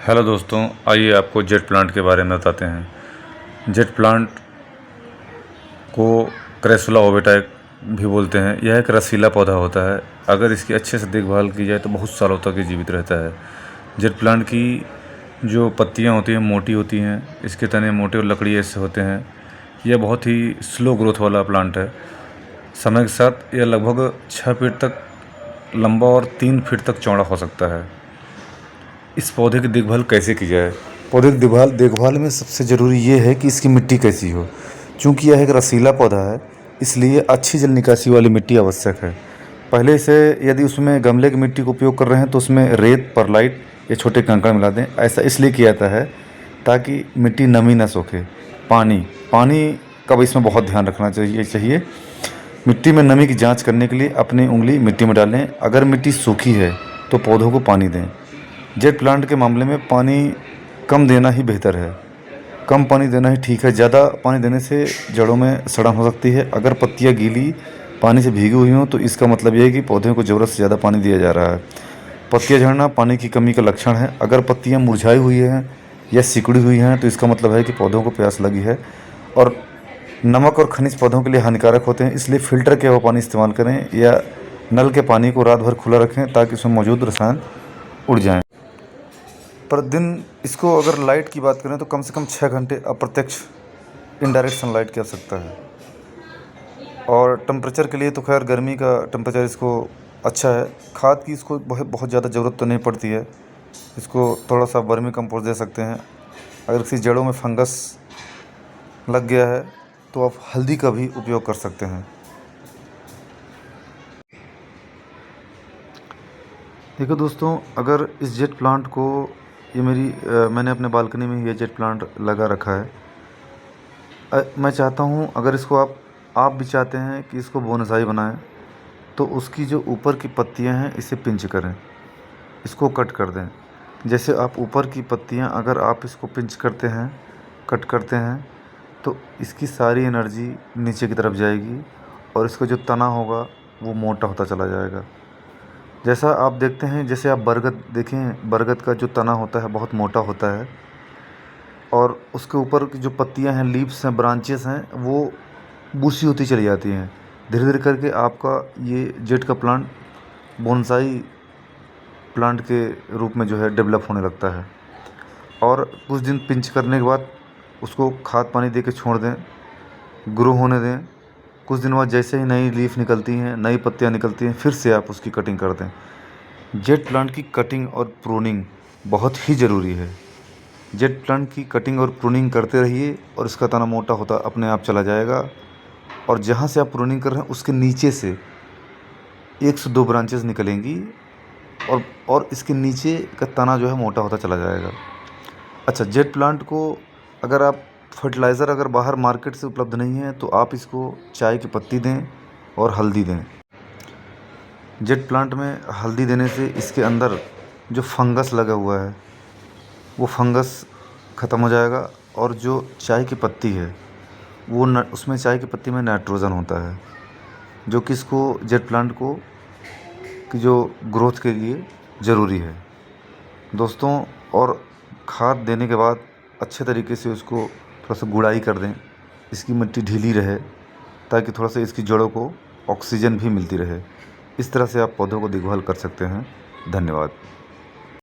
Hello दोस्तों, आइए आपको जेट प्लांट के बारे में बताते हैं। जेट प्लांट को क्रेसुला ओबेटा भी बोलते हैं। यह एक रसीला पौधा होता है। अगर इसकी अच्छे से देखभाल की जाए तो बहुत सालों तक ये जीवित रहता है। जेट प्लांट की जो पत्तियां होती हैं मोटी होती हैं, इसके तने मोटे और लकड़ी ऐसे होते हैं। यह बहुत ही स्लो ग्रोथ वाला प्लांट है। समय के साथ यह लगभग 6 फीट तक लंबा और 3 फीट तक चौड़ा हो सकता है। इस पौधे की देखभाल कैसे की जाए? पौधे की देखभाल में सबसे ज़रूरी ये है कि इसकी मिट्टी कैसी हो। चूँकि यह एक रसीला पौधा है, इसलिए अच्छी जल निकासी वाली मिट्टी आवश्यक है। पहले से यदि उसमें गमले की मिट्टी का उपयोग कर रहे हैं तो उसमें रेत, परलाइट या छोटे कंकड़ मिला दें। ऐसा इसलिए किया जाता है ताकि मिट्टी नमी ना सोखे। पानी पानी का भी इसमें बहुत ध्यान रखना चाहिए। मिट्टी में नमी की जांच करने के लिए अपनी उंगली मिट्टी में डालें। अगर मिट्टी सूखी है तो पौधों को पानी दें। जेट प्लांट के मामले में पानी कम देना ही बेहतर है। कम पानी देना ही ठीक है। ज़्यादा पानी देने से जड़ों में सड़न हो सकती है। अगर पत्तियां गीली पानी से भीगी हुई हों तो इसका मतलब यह है कि पौधे को ज़रूरत से ज़्यादा पानी दिया जा रहा है। पत्तियां झड़ना पानी की कमी का लक्षण है। अगर पत्तियां मुरझाई हुई हैं या सिकुड़ी हुई हैं तो इसका मतलब है कि पौधों को प्यास लगी है। और नमक और खनिज पौधों के लिए हानिकारक होते हैं, इसलिए फ़िल्टर किया हुआ पानी इस्तेमाल करें या नल के पानी को रात भर खुला रखें ताकि उसमें मौजूद रसायन उड़ जाएँ। प्रतिदिन इसको अगर लाइट की बात करें तो कम से कम 6 घंटे अप्रत्यक्ष इनडायरेक्ट सनलाइट की आवश्यकता है। और टेम्परेचर के लिए तो खैर गर्मी का टेम्परेचर इसको अच्छा है। खाद की इसको बहुत ज़्यादा ज़रूरत तो नहीं पड़ती है। इसको थोड़ा सा वर्मी कंपोस्ट दे सकते हैं। अगर किसी जड़ों में फंगस लग गया है तो आप हल्दी का भी उपयोग कर सकते हैं। देखो दोस्तों, अगर इस जेट प्लांट को मैंने अपने बालकनी में ये जेट प्लांट लगा रखा है। मैं चाहता हूँ अगर इसको आप भी चाहते हैं कि इसको बोनसाई बनाएं तो उसकी जो ऊपर की पत्तियां हैं इसे पिंच करें, इसको कट कर दें। जैसे आप ऊपर की पत्तियां अगर आप इसको पिंच करते हैं, कट करते हैं तो इसकी सारी एनर्जी नीचे की तरफ जाएगी और इसका जो तना होगा वो मोटा होता चला जाएगा। जैसा आप देखते हैं, जैसे आप बरगद देखें, बरगद का जो तना होता है बहुत मोटा होता है और उसके ऊपर की जो पत्तियां हैं, लीव्स हैं, ब्रांचेस हैं, वो बूसी होती चली जाती हैं। धीरे धीरे करके आपका ये जेट का प्लांट बोनसाई प्लांट के रूप में जो है डेवलप होने लगता है। और कुछ दिन पिंच करने के बाद उसको खाद पानी दे के छोड़ दें, ग्रो होने दें। कुछ दिन बाद जैसे ही नई लीफ निकलती हैं, नई पत्तियां निकलती हैं, फिर से आप उसकी कटिंग कर दें। जेट प्लांट की कटिंग और प्रूनिंग बहुत ही ज़रूरी है। जेट प्लांट की कटिंग और प्रूनिंग करते रहिए और इसका तना मोटा होता अपने आप चला जाएगा। और जहाँ से आप प्रूनिंग कर रहे हैं उसके नीचे से 1 से 2 ब्रांचेस निकलेंगी और इसके नीचे का तना जो है मोटा होता चला जाएगा। अच्छा, जेट प्लांट को अगर आप फर्टिलाइज़र अगर बाहर मार्केट से उपलब्ध नहीं है तो आप इसको चाय की पत्ती दें और हल्दी दें। जेट प्लांट में हल्दी देने से इसके अंदर जो फंगस लगा हुआ है वो फंगस ख़त्म हो जाएगा। और जो चाय की पत्ती है वो उसमें चाय की पत्ती में नाइट्रोजन होता है जो कि इसको जेट प्लांट को की जो ग्रोथ के लिए ज़रूरी है दोस्तों। और खाद देने के बाद अच्छे तरीके से उसको थोड़ा सा गुड़ाई कर दें, इसकी मिट्टी ढीली रहे ताकि थोड़ा सा इसकी जड़ों को ऑक्सीजन भी मिलती रहे। इस तरह से आप पौधों को देखभाल कर सकते हैं। धन्यवाद।